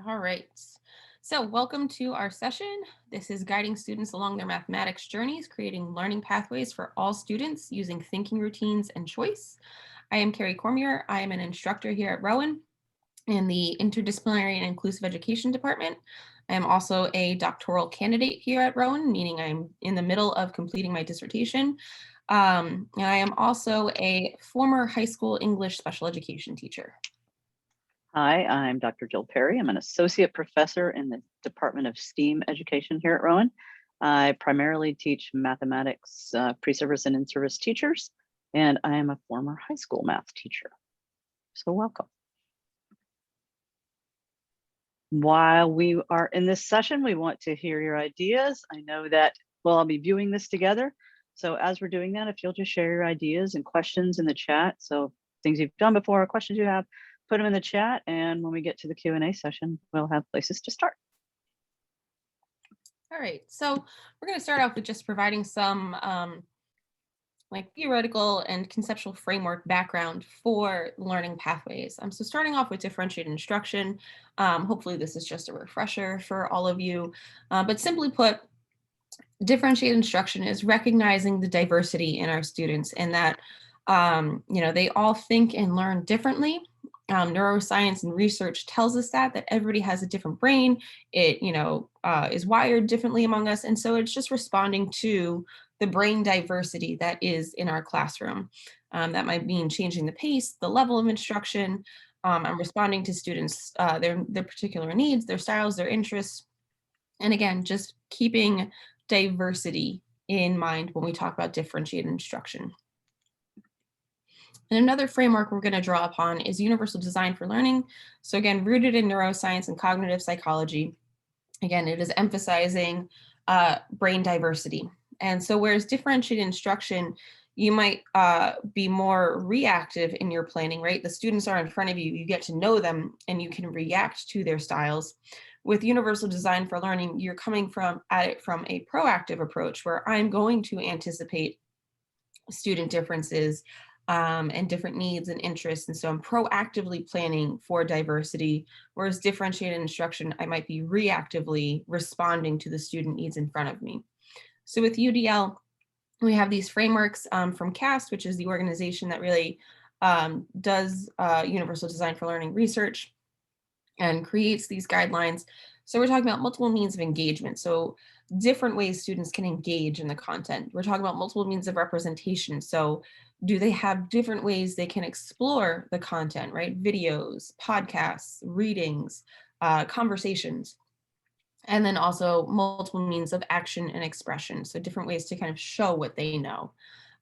All right. So, welcome to our session. This is guiding students along their mathematics journeys, creating learning pathways for all students using thinking routines and choice. I am Carrie Cormier. I am an instructor here at Rowan in the Interdisciplinary and Inclusive Education Department. I am also a doctoral candidate here at Rowan, meaning I'm in the middle of completing my dissertation. And I am also a former high school English special education teacher. Hi, I'm Dr. Jill Perry. I'm an associate professor in the Department of STEAM education here at Rowan. I primarily teach mathematics, pre-service and in-service teachers, and I am a former high school math teacher. So welcome. While we are in this session, we want to hear your ideas. I know that we'll all be viewing this together. So as we're doing that, if you'll just share your ideas and questions in the chat. So things you've done before, or questions you have, put them in the chat. And when we get to the Q&A session, we'll have places to start. All right, so we're going to start off with just providing some like theoretical and conceptual framework background for learning pathways. So starting off with differentiated instruction, hopefully this is just a refresher for all of you, but simply put, differentiated instruction is recognizing the diversity in our students and that they all think and learn differently. Neuroscience and research tells us that everybody has a different brain. It is wired differently among us, and so it's just responding to the brain diversity that is in our classroom. That might mean changing the pace, the level of instruction, and responding to students, their particular needs, their styles, their interests, and again, just keeping diversity in mind when we talk about differentiated instruction. And another framework we're going to draw upon is universal design for learning. So again, rooted in neuroscience and cognitive psychology. Again, it is emphasizing brain diversity. And so whereas differentiated instruction, you might be more reactive in your planning, right? The students are in front of you, you get to know them, and you can react to their styles. With universal design for learning, you're coming at it from a proactive approach where I'm going to anticipate student differences and different needs and interests. And so I'm proactively planning for diversity, whereas differentiated instruction, I might be reactively responding to the student needs in front of me. So with UDL, we have these frameworks from CAST, which is the organization that really does universal design for learning research and creates these guidelines. So we're talking about multiple means of engagement. So different ways students can engage in the content. We're talking about multiple means of representation. So do they have different ways they can explore the content, right? Videos, podcasts, readings, conversations, and then also multiple means of action and expression. So different ways to kind of show what they know.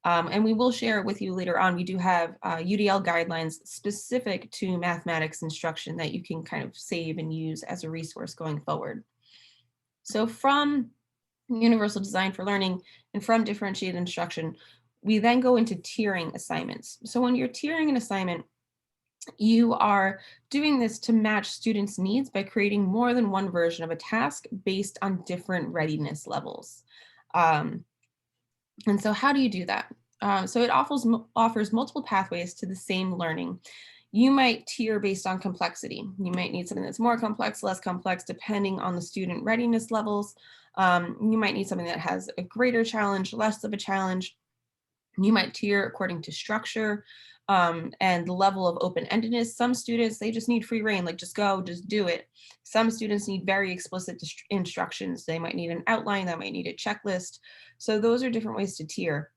And we will share with you later on, we do have UDL guidelines specific to mathematics instruction that you can kind of save and use as a resource going forward. So from universal design for learning and from differentiated instruction, we then go into tiering assignments. So when you're tiering an assignment, you are doing this to match students' needs by creating more than one version of a task based on different readiness levels. And so how do you do that? So it offers multiple pathways to the same learning. You might tier based on complexity. You might need something that's more complex, less complex, depending on the student readiness levels. You might need something that has a greater challenge, less of a challenge. You might tier according to structure and the level of open-endedness. Some students, they just need free reign, like just go, just do it. Some students need very explicit instructions. They might need an outline, they might need a checklist. So those are different ways to tier.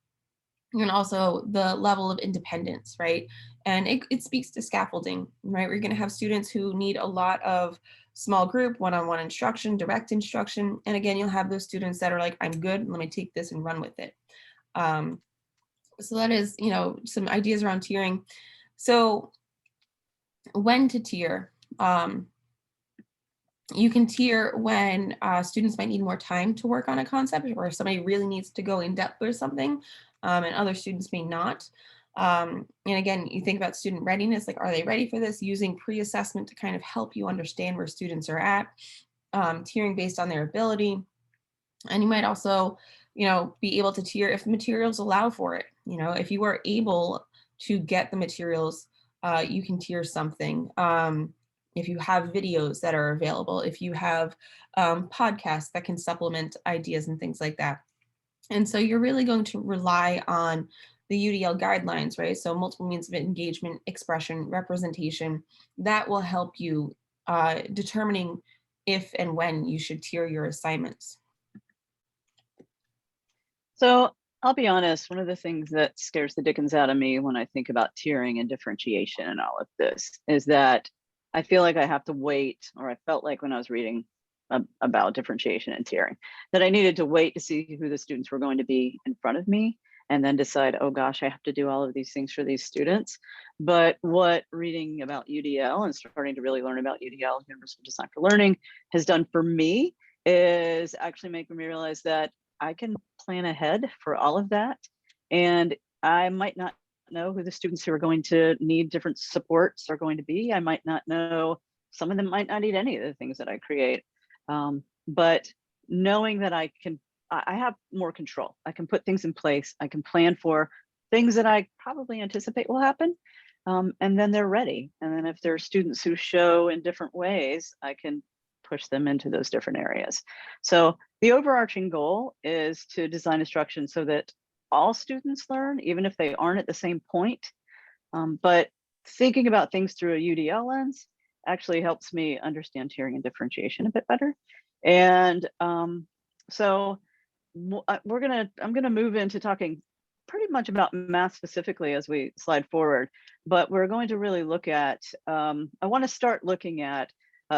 And also the level of independence, right? And it speaks to scaffolding, right? We're going to have students who need a lot of small group, one-on-one instruction, direct instruction. And again, you'll have those students that are like, I'm good, let me take this and run with it. So that is, some ideas around tiering. So when to tier, you can tier when students might need more time to work on a concept, or somebody really needs to go in depth with something, and other students may not. And again, you think about student readiness, like, are they ready for this? Using pre-assessment to kind of help you understand where students are at, tiering based on their ability. And you might also, be able to tier if the materials allow for it. If you are able to get the materials, you can tier something. if you have videos that are available, if you have podcasts that can supplement ideas and things like that. And so you're really going to rely on the UDL guidelines, right? So multiple means of engagement, expression, representation, that will help you determining if and when you should tier your assignments. So I'll be honest, one of the things that scares the dickens out of me when I think about tiering and differentiation and all of this is that I feel like I have to wait, or I felt like when I was reading about differentiation and tiering, that I needed to wait to see who the students were going to be in front of me and then decide, oh gosh, I have to do all of these things for these students. But what reading about UDL and starting to really learn about UDL, Universal Design for Learning, has done for me is actually making me realize that I can plan ahead for all of that. And I might not know who the students who are going to need different supports are going to be. I might not know, some of them might not need any of the things that I create. But knowing that I have more control. I can put things in place. I can plan for things that I probably anticipate will happen. And then they're ready. And then if there are students who show in different ways, I can push them into those different areas. So the overarching goal is to design instruction so that all students learn, even if they aren't at the same point. But thinking about things through a UDL lens actually helps me understand tiering and differentiation a bit better. And so I'm gonna move into talking pretty much about math specifically as we slide forward, but we're going to really look at, I wanna start looking at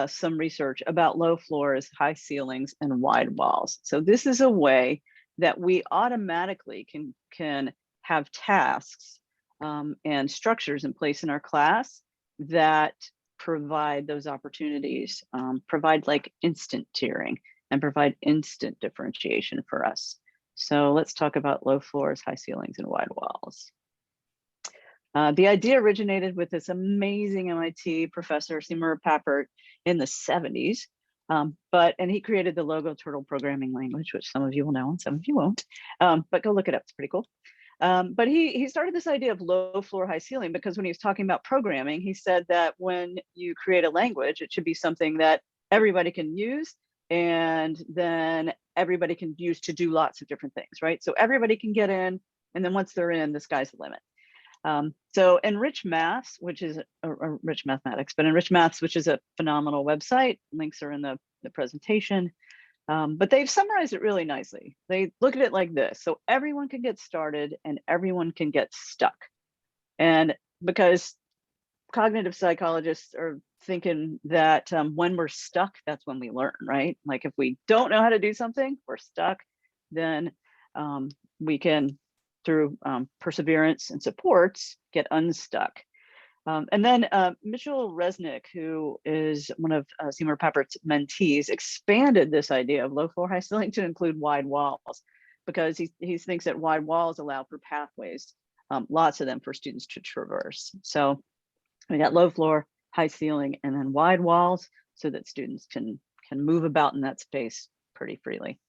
some research about low floors, high ceilings, and wide walls. So this is a way that we automatically can have tasks and structures in place in our class that provide those opportunities, provide like instant tiering and provide instant differentiation for us. So let's talk about low floors, high ceilings, and wide walls. The idea originated with this amazing MIT professor, Seymour Papert, in the 70s. And he created the Logo Turtle programming language, which some of you will know and some of you won't. But go look it up, it's pretty cool. But he started this idea of low floor, high ceiling, because when he was talking about programming, he said that when you create a language, it should be something that everybody can use, and then everybody can use to do lots of different things, right? So everybody can get in, and then once they're in, the sky's the limit. So Enrich Maths, which is Rich Mathematics, but Enrich Maths, which is a phenomenal website, links are in the presentation, but they've summarized it really nicely. They look at it like this: so everyone can get started and everyone can get stuck. And because cognitive psychologists are thinking that when we're stuck, that's when we learn, right? Like if we don't know how to do something, we're stuck, then we can, through perseverance and supports, get unstuck. And then Mitchell Resnick, who is one of Seymour Papert's mentees, expanded this idea of low floor, high ceiling to include wide walls, because he thinks that wide walls allow for pathways, lots of them for students to traverse. So we got low floor, high ceiling, and then wide walls so that students can move about in that space pretty freely.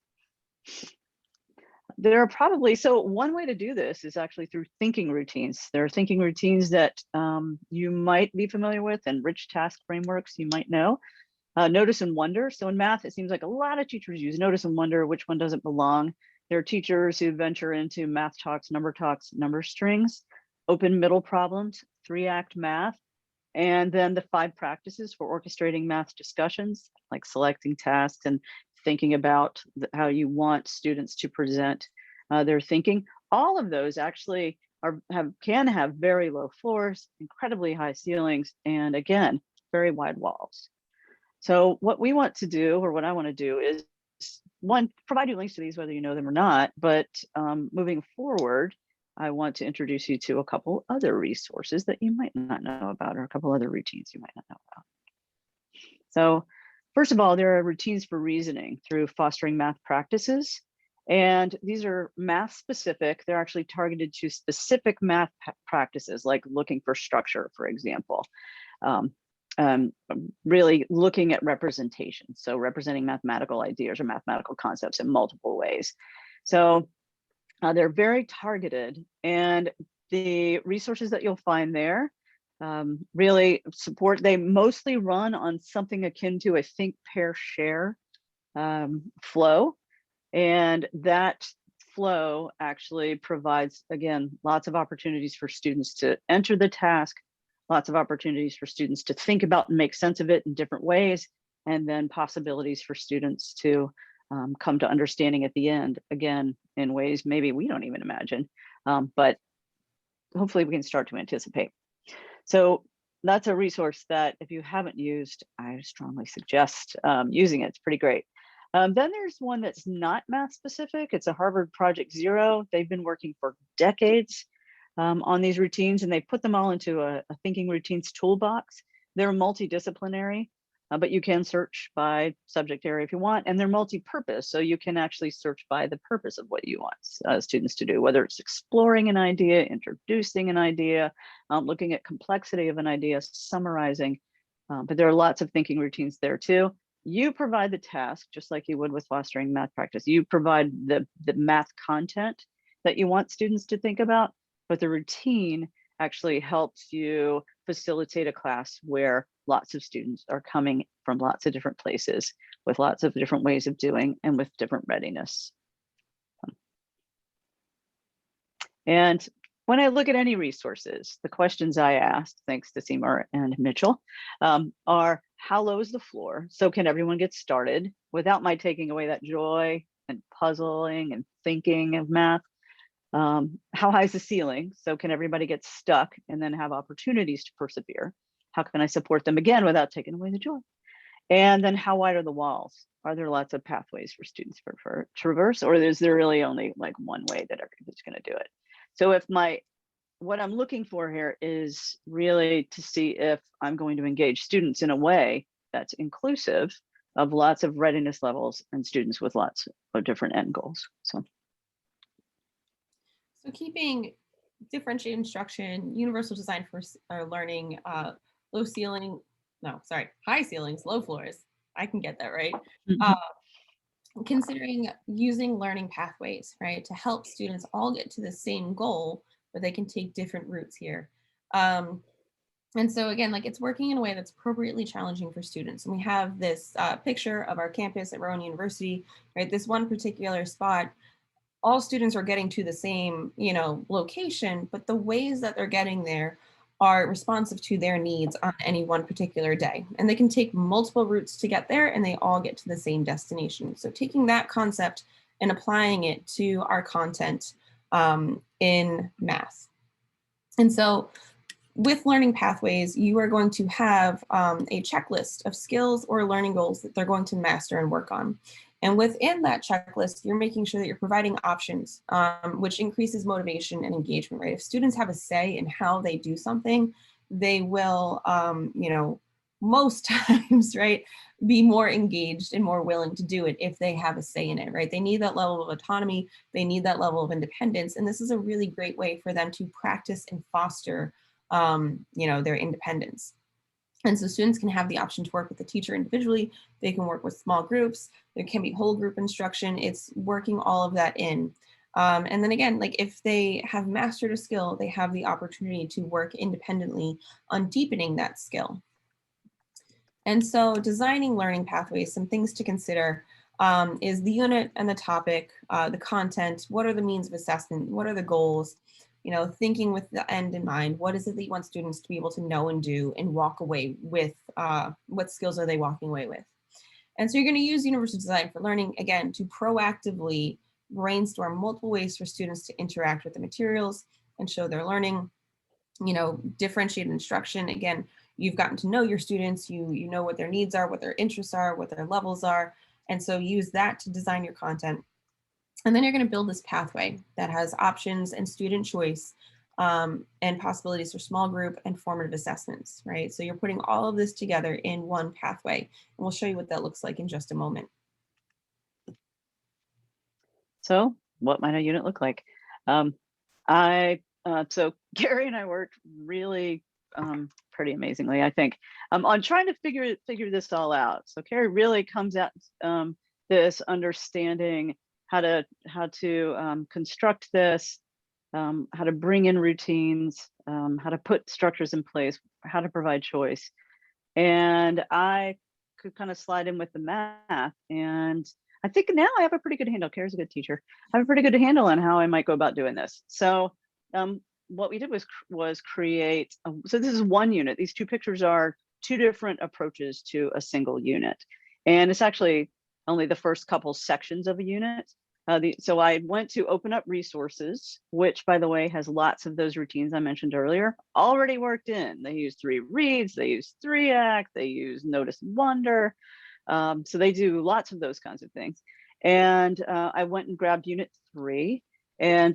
There are probably, so one way to do this is actually through thinking routines. There are thinking routines that you might be familiar with, and rich task frameworks you might know. Notice and wonder. So in math, it seems like a lot of teachers use notice and wonder, which one doesn't belong. There are teachers who venture into math talks, number strings, open middle problems, 3-act math, and then the 5 practices for orchestrating math discussions, like selecting tasks and thinking about how you want students to present their thinking. All of those actually can have very low floors, incredibly high ceilings, and again, very wide walls. So what we want to do, or what I want to do, is one, provide you links to these whether you know them or not, but moving forward, I want to introduce you to a couple other resources that you might not know about, or a couple other routines you might not know about. So first of all, there are routines for reasoning through fostering math practices. And these are math specific. They're actually targeted to specific math practices, like looking for structure, for example. Really looking at representation. So representing mathematical ideas or mathematical concepts in multiple ways. So they're very targeted, and the resources that you'll find there really support. They mostly run on something akin to a think, pair, share flow. And that flow actually provides, again, lots of opportunities for students to enter the task, lots of opportunities for students to think about and make sense of it in different ways, and then possibilities for students to come to understanding at the end, again, in ways maybe we don't even imagine, but hopefully we can start to anticipate. So that's a resource that if you haven't used, I strongly suggest using it. It's pretty great. Then there's one that's not math specific. It's a Harvard Project Zero. They've been working for decades on these routines, and they put them all into a thinking routines toolbox. They're multidisciplinary, but you can search by subject area if you want, and they're multi-purpose. So you can actually search by the purpose of what you want students to do, whether it's exploring an idea, introducing an idea, looking at complexity of an idea, summarizing, but there are lots of thinking routines there too. You provide the task, just like you would with fostering math practice. You provide the math content that you want students to think about, but the routine actually helps you facilitate a class where lots of students are coming from lots of different places with lots of different ways of doing and with different readiness. And when I look at any resources, the questions I asked, thanks to Seymour and Mitchell, are how low is the floor? So can everyone get started without my taking away that joy and puzzling and thinking of math? How high is the ceiling? So can everybody get stuck and then have opportunities to persevere? How can I support them again without taking away the joy? And then how wide are the walls? Are there lots of pathways for students for traverse, or is there really only like one way that everybody's going to do it? So if what I'm looking for here is really to see if I'm going to engage students in a way that's inclusive of lots of readiness levels and students with lots of different end goals. So keeping differentiated instruction, universal design for learning, low ceiling, no, sorry, high ceilings, low floors. I can get that right. Considering using learning pathways, right, to help students all get to the same goal, but they can take different routes here. And so again, like it's working in a way that's appropriately challenging for students. And we have this picture of our campus at Rowan University, right? This one particular spot, all students are getting to the same, location, but the ways that they're getting there are responsive to their needs on any one particular day. And they can take multiple routes to get there and they all get to the same destination. So taking that concept and applying it to our content in math. And so with learning pathways, you are going to have a checklist of skills or learning goals that they're going to master and work on. And within that checklist, you're making sure that you're providing options, which increases motivation and engagement, right? If students have a say in how they do something, they will, most times, right, be more engaged and more willing to do it if they have a say in it, right? They need that level of autonomy. They need that level of independence. And this is a really great way for them to practice and foster, their independence. And so students can have the option to work with the teacher individually. They can work with small groups. There can be whole group instruction. It's working all of that in. And then again, like if they have mastered a skill, they have the opportunity to work independently on deepening that skill. And so designing learning pathways, some things to consider is the unit and the topic, the content, what are the means of assessment, what are the goals, thinking with the end in mind. What is it that you want students to be able to know and do and walk away with? What skills are they walking away with? And so you're going to use universal design for learning, again, to proactively brainstorm multiple ways for students to interact with the materials and show their learning. Differentiated instruction. Again, you've gotten to know your students, you know what their needs are, what their interests are, what their levels are. And so use that to design your content. And then you're going to build this pathway that has options and student choice and possibilities for small group and formative assessments, right? So you're putting all of this together in one pathway, and we'll show you what that looks like in just a moment. So what might a unit look like? So Gary and I worked really pretty amazingly, I think, on trying to figure this all out. So Carrie really comes at this understanding how to construct this how to bring in routines, how to put structures in place, how to provide choice. And I could kind of slide in with the math. And I think now I have a pretty good handle. Kara's a good teacher. I have a pretty good handle on how I might go about doing this. So what we did was create. So this is one unit. These two pictures are two different approaches to a single unit, and it's actually only the first couple sections of a unit. So I went to open up resources, which by the way has lots of those routines I mentioned earlier already worked in. They use 3 reads, they use 3-act, they use notice and wonder. So they do lots of those kinds of things. And I went and grabbed unit 3,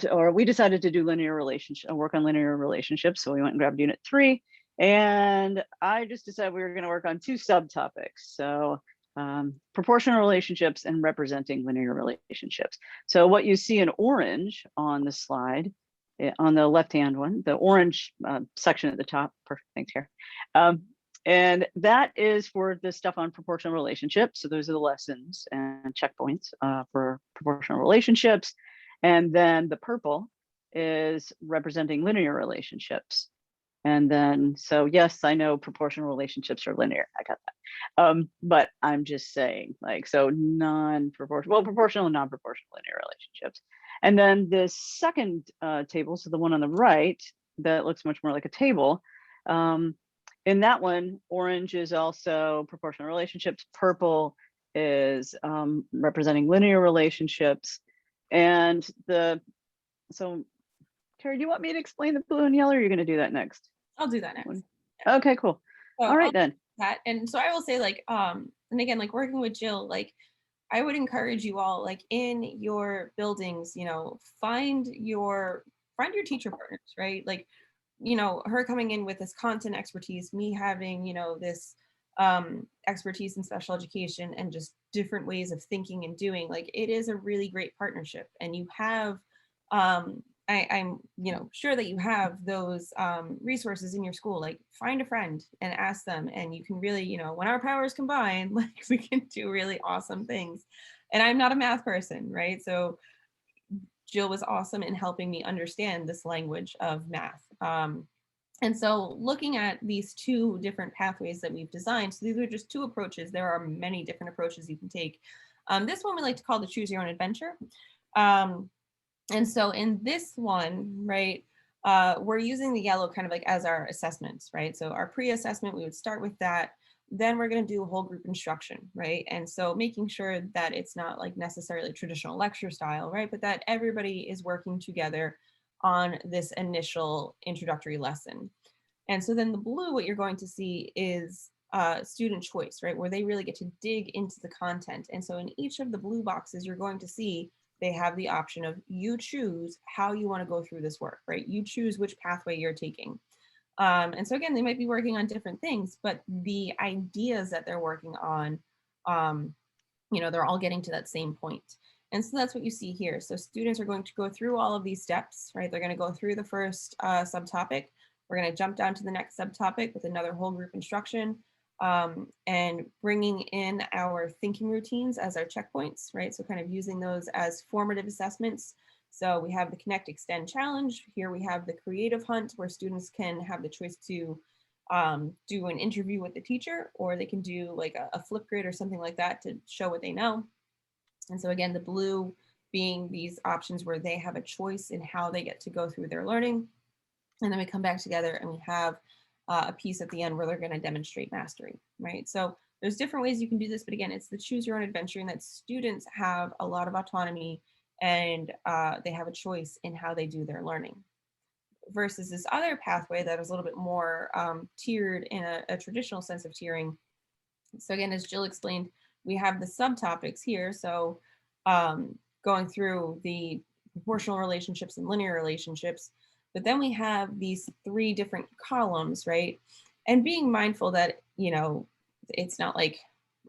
or we decided to do linear relationship, work on linear relationships. So we went and grabbed unit 3, and I just decided we were going to work on 2 subtopics. So proportional relationships and representing linear relationships. So what you see in orange on the slide, on the left-hand one, the orange section at the top, perfect, thanks, Kara. And that is for the stuff on proportional relationships. So those are the lessons and checkpoints for proportional relationships. And then the purple is representing linear relationships. And then, so yes, I know proportional relationships are linear. I got that. But I'm just saying, like, so non-proportional, well, proportional and non-proportional linear relationships. And then this second table, so the one on the right, that looks much more like a table. In that one, orange is also proportional relationships. Purple is representing linear relationships. And so Kara, do you want me to explain the blue and yellow, or are you going to do that next? I'll do that next. Yeah. Okay, cool. So all right then. That, and so I will say, like, and again, like working with Jill, like I would encourage you all, like in your buildings, you know, find your teacher partners, right? Like, you know, her coming in with this content expertise, me having, you know, this expertise in special education and just different ways of thinking and doing, like it is a really great partnership. And you have I'm, you know, sure that you have those resources in your school. Like find a friend and ask them, and you can really, you know, when our powers combine, like we can do really awesome things. And I'm not a math person, right? So Jill was awesome in helping me understand this language of math. And so looking at these 2 different pathways that we've designed, so these are just 2 approaches. There are many different approaches you can take. This one we like to call the choose your own adventure. And so in this one, right, we're using the yellow kind of like as our assessments, right? So our pre-assessment, we would start with that. Then we're going to do a whole group instruction, right? And so making sure that it's not like necessarily traditional lecture style, right? But that everybody is working together on this initial introductory lesson. And so then the blue, what you're going to see is student choice, right? Where they really get to dig into the content. And so in each of the blue boxes, you're going to see they have the option of you choose how you want to go through this work, right? You choose which pathway you're taking. And so again, they might be working on different things, but the ideas that they're working on, you know, they're all getting to that same point. And so that's what you see here. So students are going to go through all of these steps, right? They're going to go through the first subtopic. We're going to jump down to the next subtopic with another whole group instruction. And bringing in our thinking routines as our checkpoints, right? So kind of using those as formative assessments. So we have the Connect Extend Challenge. Here we have the Creative Hunt, where students can have the choice to do an interview with the teacher, or they can do like a Flipgrid or something like that to show what they know. And so again, the blue being these options where they have a choice in how they get to go through their learning. And then we come back together and we have a piece at the end where they're going to demonstrate mastery, right? So there's different ways you can do this, but again, it's the choose your own adventure, and that students have a lot of autonomy and they have a choice in how they do their learning. Versus this other pathway that is a little bit more tiered in a traditional sense of tiering. So again, as Jill explained, we have the subtopics here. So going through the proportional relationships and linear relationships, but then we have these 3 different columns, right? And being mindful that, you know, it's not like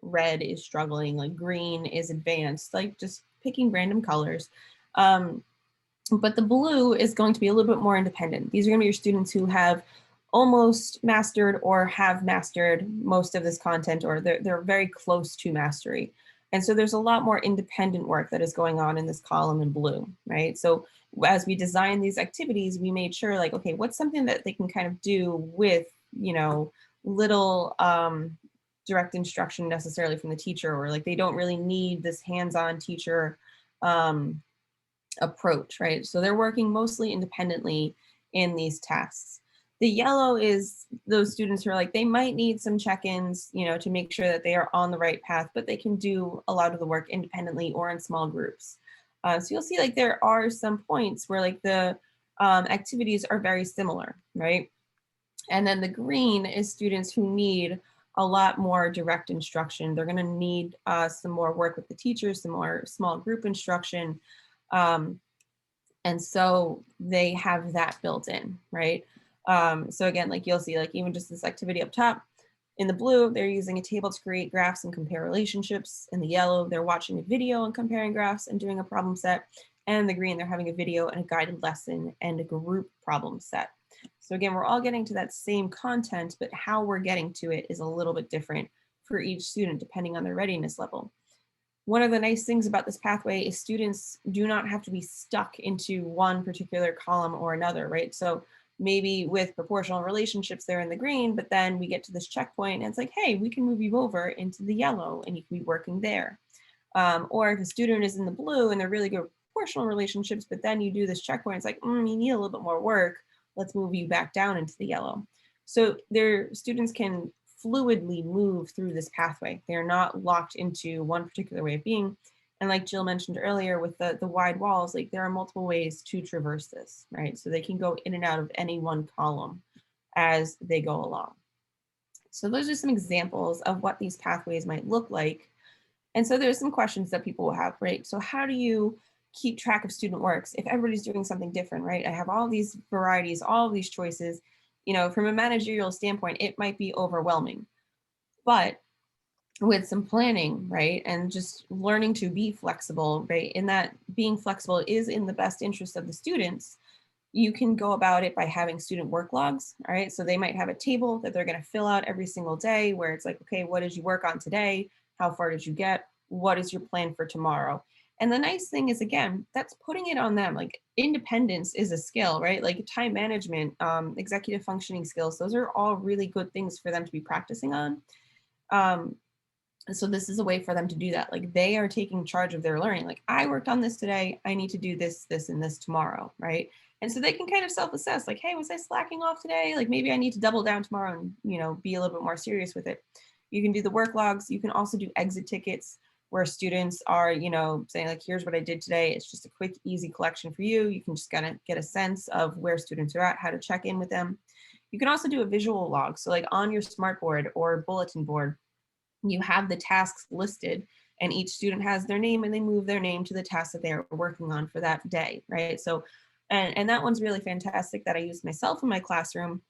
red is struggling, like green is advanced, like just picking random colors. But the blue is going to be a little bit more independent. These are going to be your students who have almost mastered or have mastered most of this content, or they're very close to mastery. And so there's a lot more independent work that is going on in this column in blue, right? So as we designed these activities, we made sure like, okay, what's something that they can kind of do with, little direct instruction necessarily from the teacher, or like they don't really need this hands-on teacher um, approach, right? So they're working mostly independently in these tasks. The yellow is those students who are like, they might need some check-ins, to make sure that they are on the right path, but they can do a lot of the work independently or in small groups. So you'll see like there are some points where like the activities are very similar, right? And then the green is students who need a lot more direct instruction. They're going to need some more work with the teachers, some more small group instruction. Um, and so they have that built in, right? So again, like you'll see, like even just this activity up top, in the blue, they're using a table to create graphs and compare relationships. In the yellow, they're watching a video and comparing graphs and doing a problem set. And in the green, they're having a video and a guided lesson and a group problem set. So again, we're all getting to that same content, but how we're getting to it is a little bit different for each student depending on their readiness level. One of the nice things about this pathway is students do not have to be stuck into one particular column or another, right? So maybe with proportional relationships, they're in the green, but then we get to this checkpoint and it's like, hey, we can move you over into the yellow and you can be working there. Or if a student is in the blue and they're really good with proportional relationships, but then you do this checkpoint, it's like, you need a little bit more work. Let's move you back down into the yellow. So their students can fluidly move through this pathway. They're not locked into one particular way of being. And like Jill mentioned earlier with the wide walls, like there are multiple ways to traverse this, right? So they can go in and out of any one column as they go along. So those are some examples of what these pathways might look like. And so there's some questions that people will have, right? So how do you keep track of student works if everybody's doing something different, right? I have all these varieties, all of these choices. From a managerial standpoint, it might be overwhelming. But with some planning, right, and just learning to be flexible, right, in that being flexible is in the best interest of the students, you can go about it by having student work logs, all right? So they might have a table that they're going to fill out every single day where it's like, okay, what did you work on today? How far did you get? What is your plan for tomorrow? And the nice thing is, again, that's putting it on them. Like independence is a skill, right? Like time management, executive functioning skills, those are all really good things for them to be practicing on. Um, so this is a way for them to do that. Like they are taking charge of their learning. Like I worked on this today. I need to do this, this, and this tomorrow, right? And so they can kind of self-assess, like, hey, was I slacking off today? Like maybe I need to double down tomorrow and be a little bit more serious with it. You can do the work logs. You can also do exit tickets where students are, saying like, here's what I did today. It's just a quick, easy collection for you. You can just kind of get a sense of where students are at, how to check in with them. You can also do a visual log. So like on your smartboard or bulletin board, you have the tasks listed and each student has their name and they move their name to the task that they're working on for that day, right? So, and that one's really fantastic that I used myself in my classroom,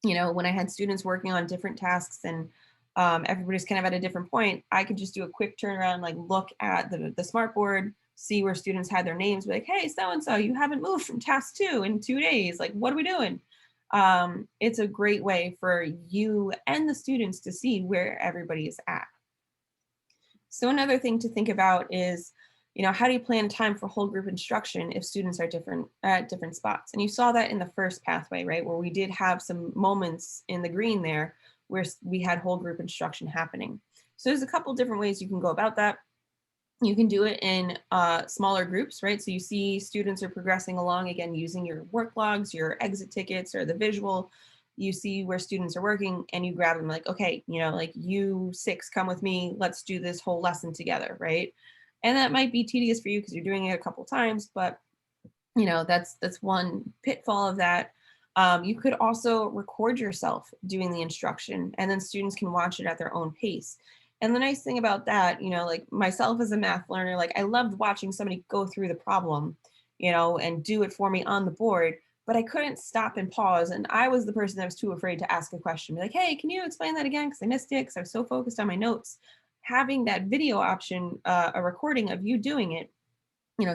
when I had students working on different tasks and everybody's kind of at a different point, I could just do a quick turnaround, like look at the smartboard, see where students had their names, be like, hey, so-and-so, you haven't moved from task 2 in 2 days. Like, what are we doing? It's a great way for you and the students to see where everybody is at. So another thing to think about is, how do you plan time for whole group instruction if students are different at different spots? And you saw that in the first pathway, right, where we did have some moments in the green there where we had whole group instruction happening. So there's a couple different ways you can go about that. You can do it in smaller groups, right? So you see students are progressing along, again, using your work logs, your exit tickets, or the visual. You see where students are working and you grab them like, okay, like you 6, come with me. Let's do this whole lesson together, right? And that might be tedious for you because you're doing it a couple times, but that's one pitfall of that. You could also record yourself doing the instruction and then students can watch it at their own pace. And the nice thing about that, like myself as a math learner, like I loved watching somebody go through the problem, and do it for me on the board, but I couldn't stop and pause. And I was the person that was too afraid to ask a question. Be like, hey, can you explain that again? Because I missed it because I was so focused on my notes. Having that video option, a recording of you doing it,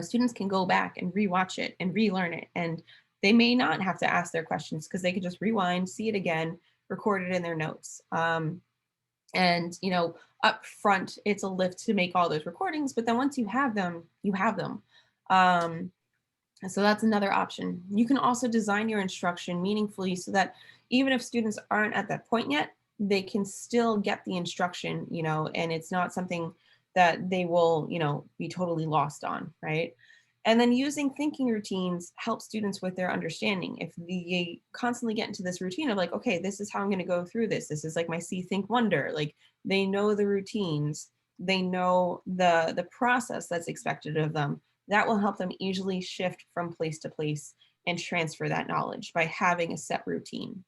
students can go back and rewatch it and relearn it. And they may not have to ask their questions because they could just rewind, see it again, record it in their notes. And up front, it's a lift to make all those recordings, but then once you have them, you have them. And so that's another option. You can also design your instruction meaningfully so that even if students aren't at that point yet, they can still get the instruction, and it's not something that they will, be totally lost on, right? And then using thinking routines helps students with their understanding. If they constantly get into this routine of like, okay, this is how I'm going to go through this. This is like my see, think, wonder. Like they know the routines, they know the process that's expected of them. That will help them easily shift from place to place and transfer that knowledge by having a set routine.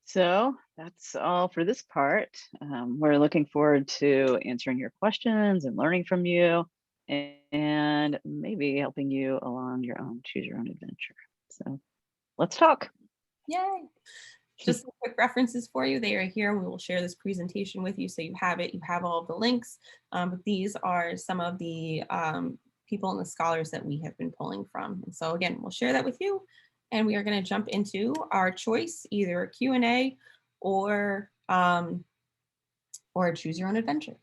So that's all for this part. We're looking forward to answering your questions and learning from you and maybe helping you along your own choose your own adventure. So let's talk. Yay. Just some quick references for you. They are here. We will share this presentation with you so you have it. You have all of the links. But these are some of the people and the scholars that we have been pulling from. And so again, we'll share that with you. And we are going to jump into our choice, either a Q&A or choose your own adventure.